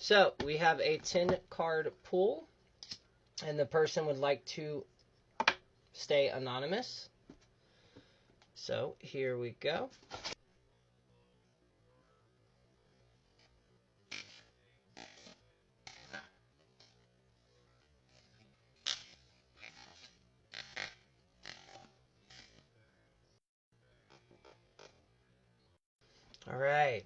So we have a 10-card pool, and the person would like to stay anonymous. So here we go. All right.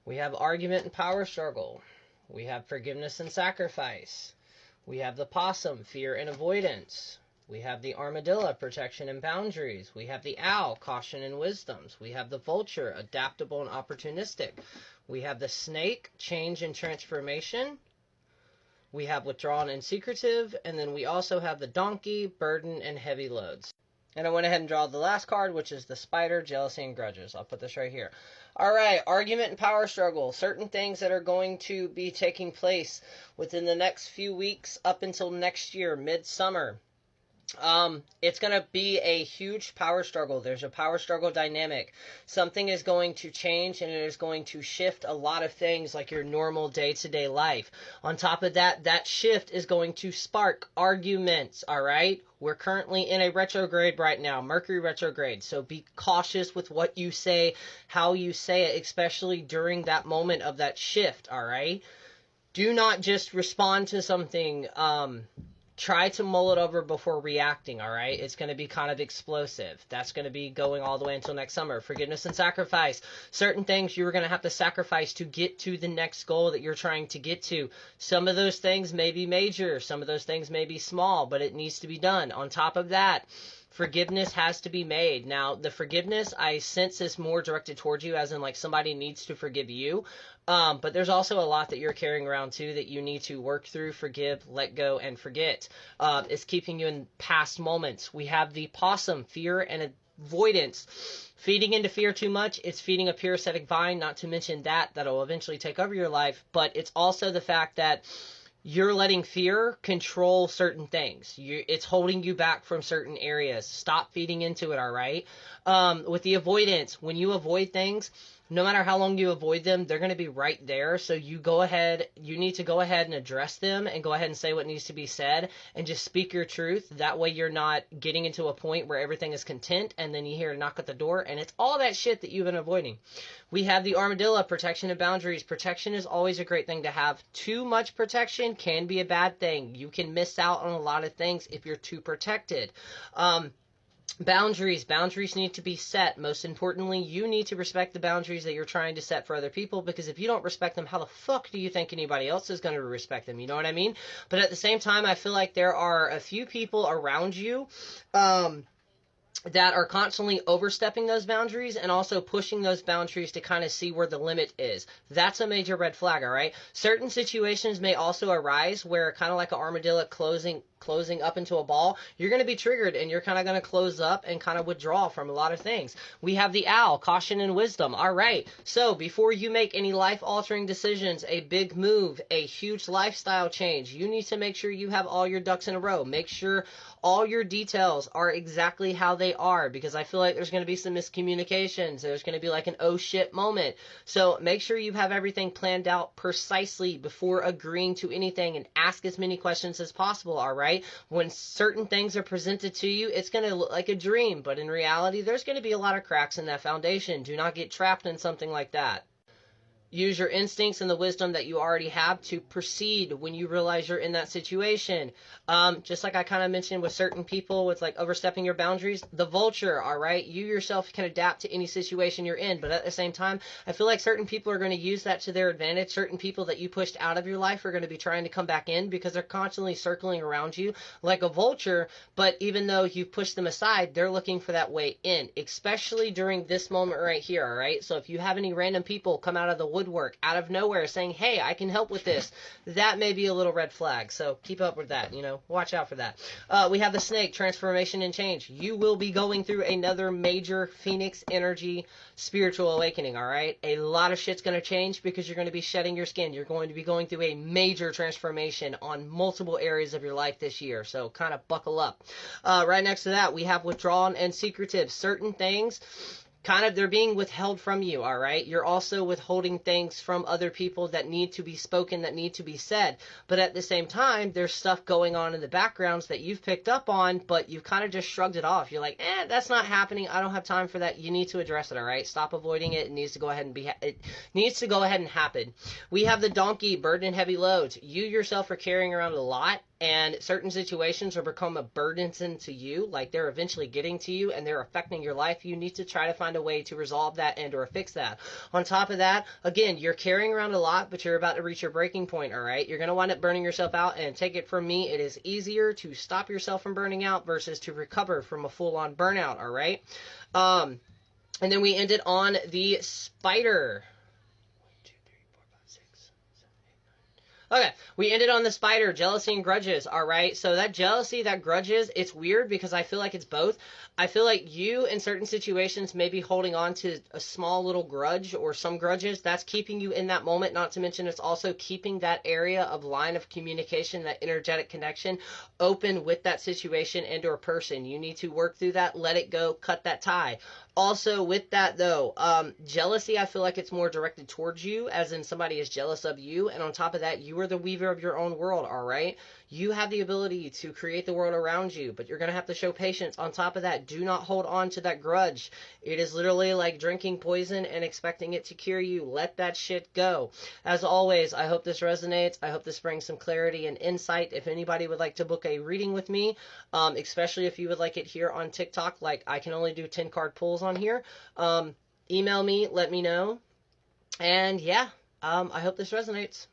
We have argument and power struggle. We have forgiveness and sacrifice. We have the possum, fear and avoidance. We have the armadillo, protection and boundaries. We have the owl, caution and wisdoms. We have the vulture, adaptable and opportunistic. We have the snake, change and transformation. We have withdrawn and secretive. And then we also have the donkey, burden and heavy loads. And I went ahead and draw the last card, which is the spider, jealousy and grudges. I'll put this right here. All right, argument and power struggle. Certain things that are going to be taking place within the next few weeks up until next year, midsummer. It's going to be a huge power struggle. There's a power struggle dynamic. Something is going to change, and it is going to shift a lot of things like your normal day-to-day life. On top of that, that shift is going to spark arguments, all right? We're currently in a retrograde right now, Mercury retrograde. So be cautious with what you say, how you say it, especially during that moment of that shift, all right? Do not just respond to something, try to mull it over before reacting, all right? It's going to be kind of explosive. That's going to be going all the way until next summer. Forgiveness and sacrifice. Certain things you're going to have to sacrifice to get to the next goal that you're trying to get to. Some of those things may be major. Some of those things may be small, but it needs to be done. On top of that, forgiveness has to be made. Now, the forgiveness, I sense is more directed towards you, as in like somebody needs to forgive you. But there's also a lot that you're carrying around too that you need to work through, forgive, let go, and forget. It's keeping you in past moments. We have the possum, fear and avoidance. Feeding into fear too much, it's feeding a parasitic vine, not to mention that'll eventually take over your life. But it's also the fact that you're letting fear control certain things. It's holding you back from certain areas. Stop feeding into it, all right? With the avoidance, when you avoid things, no matter how long you avoid them, they're going to be right there. So you need to go ahead and address them and go ahead and say what needs to be said and just speak your truth. That way you're not getting into a point where everything is content and then you hear a knock at the door and it's all that shit that you've been avoiding. We have the armadillo, protection and boundaries. Protection is always a great thing to have. Too much protection can be a bad thing. You can miss out on a lot of things if you're too protected. Boundaries need to be set. Most importantly, you need to respect the boundaries that you're trying to set for other people, because if you don't respect them, how the fuck do you think anybody else is going to respect them? You know what I mean? But at the same time, I feel like there are a few people around you that are constantly overstepping those boundaries and also pushing those boundaries to kind of see where the limit is. That's a major red flag, all right? Certain situations may also arise where, kind of like an armadillo closing up into a ball, you're going to be triggered and you're kind of going to close up and kind of withdraw from a lot of things. We have the owl, caution and wisdom. All right. So before you make any life-altering decisions, a big move, a huge lifestyle change, you need to make sure you have all your ducks in a row. Make sure all your details are exactly how they are, because I feel like there's going to be some miscommunications. There's going to be like an oh shit moment. So make sure you have everything planned out precisely before agreeing to anything, and ask as many questions as possible, all right? When certain things are presented to you, it's going to look like a dream, but in reality, there's going to be a lot of cracks in that foundation. Do not get trapped in something like that. Use your instincts and the wisdom that you already have to proceed when you realize you're in that situation. Just like I kind of mentioned with certain people with like overstepping your boundaries, the vulture, all right? You yourself can adapt to any situation you're in, but at the same time, I feel like certain people are going to use that to their advantage. Certain people that you pushed out of your life are going to be trying to come back in because they're constantly circling around you like a vulture, but even though you've pushed them aside, they're looking for that way in, especially during this moment right here, all right? So if you have any random people come out of the woodwork out of nowhere saying, hey, I can help with this, that may be a little red flag. So keep up with that, watch out for that. We have the snake, transformation and change. You will be going through another major Phoenix energy spiritual awakening, all right? A lot of shit's going to change because you're going to be shedding your skin. You're going to be going through a major transformation on multiple areas of your life this year. So kind of buckle up. Right next to that, we have withdrawn and secretive. Certain things they're being withheld from you, all right? You're also withholding things from other people that need to be spoken, that need to be said. But at the same time, there's stuff going on in the backgrounds that you've picked up on, but you've kind of just shrugged it off. You're like, that's not happening. I don't have time for that. You need to address it, all right? Stop avoiding it. It needs to go ahead and happen. We have the donkey, burden and heavy loads. You yourself are carrying around a lot, and certain situations will become a burdensome to you, like they're eventually getting to you and they're affecting your life. You need to try to find a way to resolve that and or fix that. On top of that, again, you're carrying around a lot, but you're about to reach your breaking point, all right? You're going to wind up burning yourself out, and take it from me, it is easier to stop yourself from burning out versus to recover from a full-on burnout, all right? And then we ended on the spider. Okay, we ended on the spider, jealousy and grudges, all right? So that jealousy, that grudges, it's weird because I feel like it's both. I feel like you, in certain situations, may be holding on to a small little grudge or some grudges. That's keeping you in that moment, not to mention it's also keeping that area of line of communication, that energetic connection, open with that situation and or person. You need to work through that, let it go, cut that tie. Also, with that, though, jealousy, I feel like it's more directed towards you, as in somebody is jealous of you. And on top of that, you are the weaver of your own world, all right? You have the ability to create the world around you, but you're going to have to show patience. On top of that, do not hold on to that grudge. It is literally like drinking poison and expecting it to cure you. Let that shit go. As always, I hope this resonates. I hope this brings some clarity and insight. If anybody would like to book a reading with me, especially if you would like it here on TikTok, like I can only do 10 card pulls on here, email me, let me know. And yeah, I hope this resonates.